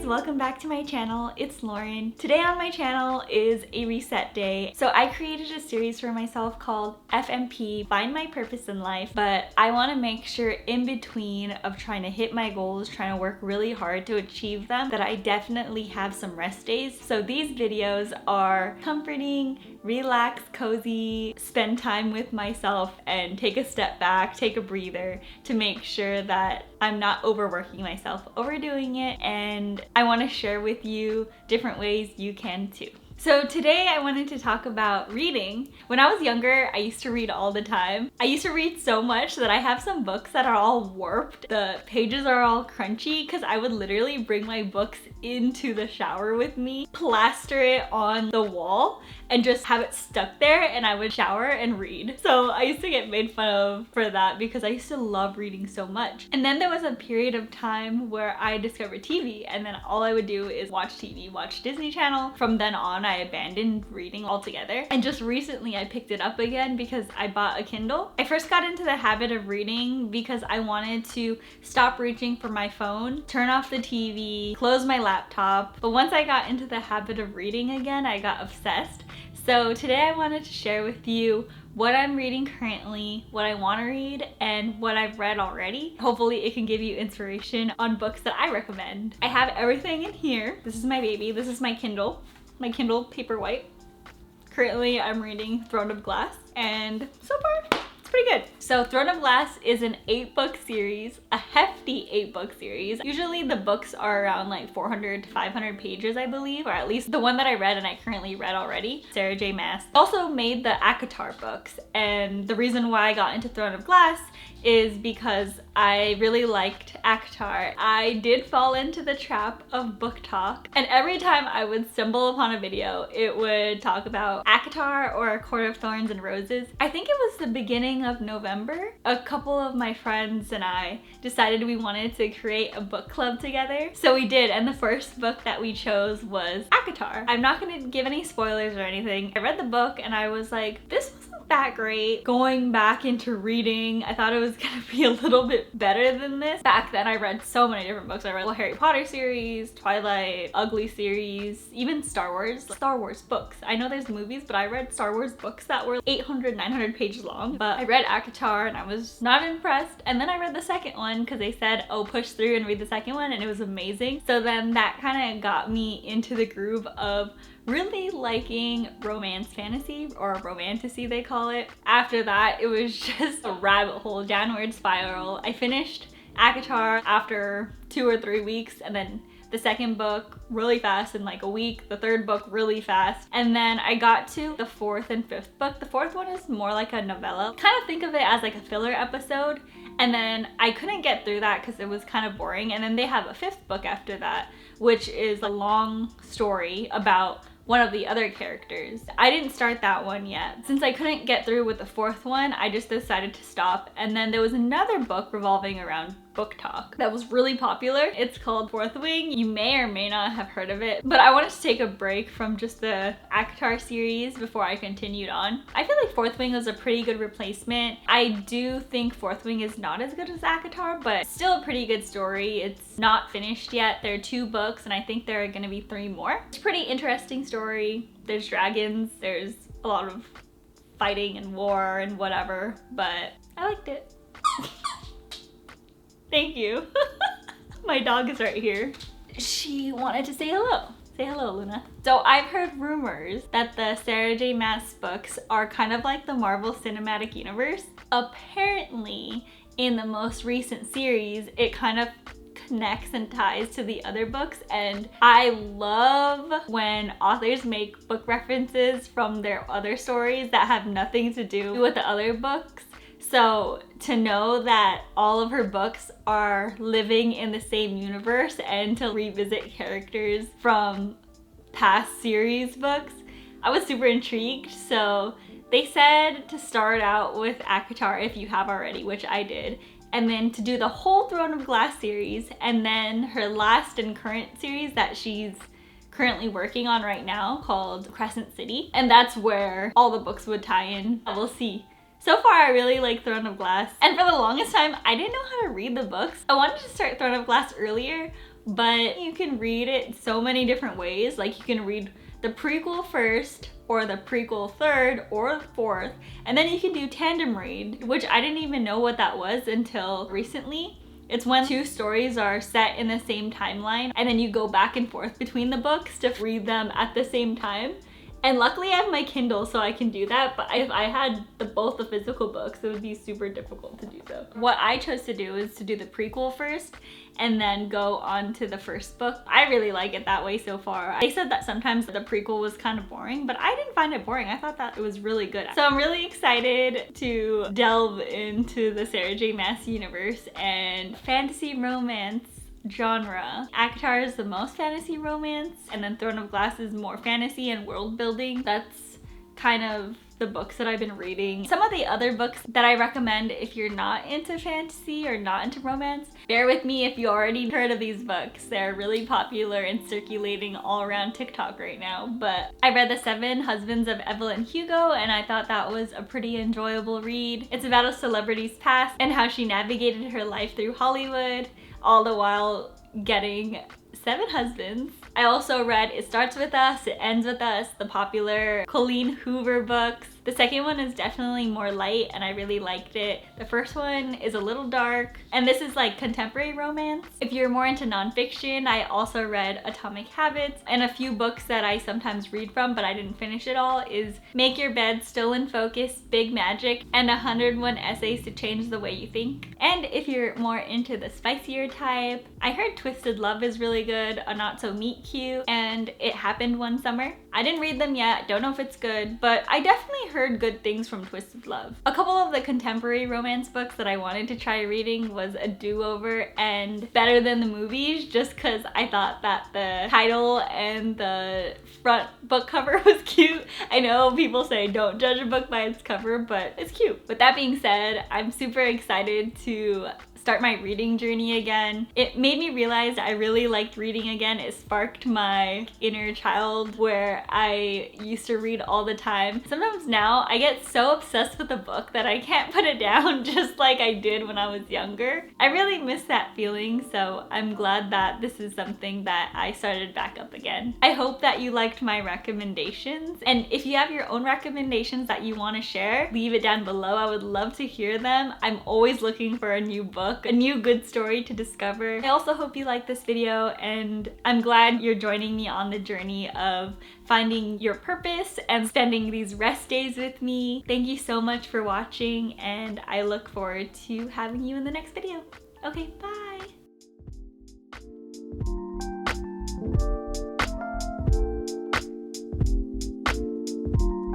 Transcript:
guys, welcome back to my channel. It's Lauren. Today on my channel is a reset day. So I created a series for myself called FMP, Find My Purpose in Life, but I want to make sure in between of trying to hit my goals, trying to work really hard to achieve them, that I definitely have some rest days. So these videos are comforting, relax, cozy, spend time with myself and take a step back, take a breather to make sure that I'm not overworking myself, overdoing it, and I want to share with you different ways you can too. So today I wanted to talk about reading. When I was younger, I used to read all the time. I used to read so much that I have some books that are all warped. The pages are all crunchy because I would literally bring my books into the shower with me, plaster it on the wall, and just have it stuck there, and I would shower and read. So I used to get made fun of for that because I used to love reading so much. And then there was a period of time where I discovered TV, and then all I would do is watch TV, watch Disney Channel. From then on, I abandoned reading altogether. And just recently I picked it up again because I bought a Kindle. I first got into the habit of reading because I wanted to stop reaching for my phone, turn off the TV, close my laptop. But once I got into the habit of reading again, I got obsessed. So today I wanted to share with you what I'm reading currently, what I want to read, and what I've read already. Hopefully it can give you inspiration on books that I recommend. I have everything in here. This is my baby. This is my Kindle Paperwhite. Currently I'm reading Throne of Glass, and so far it's pretty good. So Throne of Glass is an 8-book series, a hefty 8-book series. Usually the books are around like 400 to 500 pages, I believe, or at least the one that I read and I currently read already, Sarah J. Maas. Also made the acotar books, and the reason why I got into Throne of Glass is because I really liked acotar. I did fall into the trap of book talk, and every time I would stumble upon a video, it would talk about acotar or A Court of Thorns and Roses. I think it was the beginning of November. A couple of my friends and I decided we wanted to create a book club together. So we did, and the first book that we chose was acotar. I'm not gonna give any spoilers or anything. I read the book and I was like, this wasn't that great. Going back into reading, I thought it was gonna be a little bit better than this. Back then I read so many different books. I read the Harry Potter series, Twilight, Ugly series, even Star Wars books. I know there's movies, but I read Star Wars books that were 800, 900 pages long. But I read acotar and I was not impressed. And then I read the second one because they said, oh, push through and read the second one, and it was amazing. So then that kind of got me into the groove of really liking romance fantasy, or romantasy they call it. After that, it was just a rabbit hole, downward spiral. I finished acotar after 2 or 3 weeks, and then the second book really fast in like a week, the third book really fast, and then I got to the 4th and 5th book. The 4th one is more like a novella. Kind of think of it as like a filler episode, and then I couldn't get through that because it was kind of boring, and then they have a 5th book after that, which is a long story about one of the other characters. I didn't start that one yet. Since I couldn't get through with the 4th one, I just decided to stop. And then there was another book revolving around book talk that was really popular. It's called Fourth Wing. You may or may not have heard of it, but I wanted to take a break from just the acotar series before I continued on. I feel like Fourth Wing was a pretty good replacement. I do think Fourth Wing is not as good as acotar, but still a pretty good story. It's not finished yet. There are 2 books, and I think there are gonna be 3 more. It's a pretty interesting story. There's dragons, there's a lot of fighting and war and whatever, but I liked it. Thank you. My dog is right here. She wanted to say hello. Say hello, Luna. So I've heard rumors that the Sarah J. Maas books are kind of like the Marvel Cinematic Universe. Apparently, in the most recent series, it kind of connects and ties to the other books, and I love when authors make book references from their other stories that have nothing to do with the other books. So to know that all of her books are living in the same universe and to revisit characters from past series books, I was super intrigued. So they said to start out with acotar if you have already, which I did, and then to do the whole Throne of Glass series, and then her last and current series that she's currently working on right now called Crescent City, and that's where all the books would tie in. We'll see. So far, I really like Throne of Glass, and for the longest time, I didn't know how to read the books. I wanted to start Throne of Glass earlier, but you can read it so many different ways. Like you can read the prequel first, or the prequel third, or fourth, and then you can do tandem read, which I didn't even know what that was until recently. It's when two stories are set in the same timeline, and then you go back and forth between the books to read them at the same time. And luckily I have my Kindle so I can do that, but if I had both the physical books, it would be super difficult to do so. What I chose to do is to do the prequel first and then go on to the first book. I really like it that way so far. They said that sometimes the prequel was kind of boring, but I didn't find it boring. I thought that it was really good. So I'm really excited to delve into the Sarah J. Maas universe and fantasy romance genre. acotar is the most fantasy romance, and then Throne of Glass is more fantasy and world building. That's kind of the books that I've been reading. Some of the other books that I recommend if you're not into fantasy or not into romance, bear with me if you already heard of these books. They're really popular and circulating all around TikTok right now, but I read The 7 Husbands of Evelyn Hugo and I thought that was a pretty enjoyable read. It's about a celebrity's past and how she navigated her life through Hollywood, all the while getting 7 husbands. I also read It Starts With Us, It Ends With Us, the popular Colleen Hoover books. The second one is definitely more light and I really liked it. The first one is a little dark, and this is like contemporary romance. If you're more into nonfiction, I also read Atomic Habits, and a few books that I sometimes read from but I didn't finish it all is Make Your Bed, Still in Focus, Big Magic, and 101 Essays to Change the Way You Think. And if you're more into the spicier type, I heard Twisted Love is really good, a not so meet cute, and It Happened One Summer. I didn't read them yet, don't know if it's good, but I definitely heard good things from Twisted Love. A couple of the contemporary romance books that I wanted to try reading was A Do-Over and Better Than the Movies, just because I thought that the title and the front book cover was cute. I know people say don't judge a book by its cover, but it's cute. With that being said, I'm super excited to start my reading journey again. It made me realize I really liked reading again. It sparked my inner child where I used to read all the time. Sometimes now I get so obsessed with a book that I can't put it down just like I did when I was younger. I really miss that feeling, so I'm glad that this is something that I started back up again. I hope that you liked my recommendations, and if you have your own recommendations that you want to share, leave it down below. I would love to hear them. I'm always looking for a new book, a new good story to discover. I also hope you like this video, and I'm glad you're joining me on the journey of finding your purpose and spending these rest days with me. Thank you so much for watching, and I look forward to having you in the next video. Okay, bye!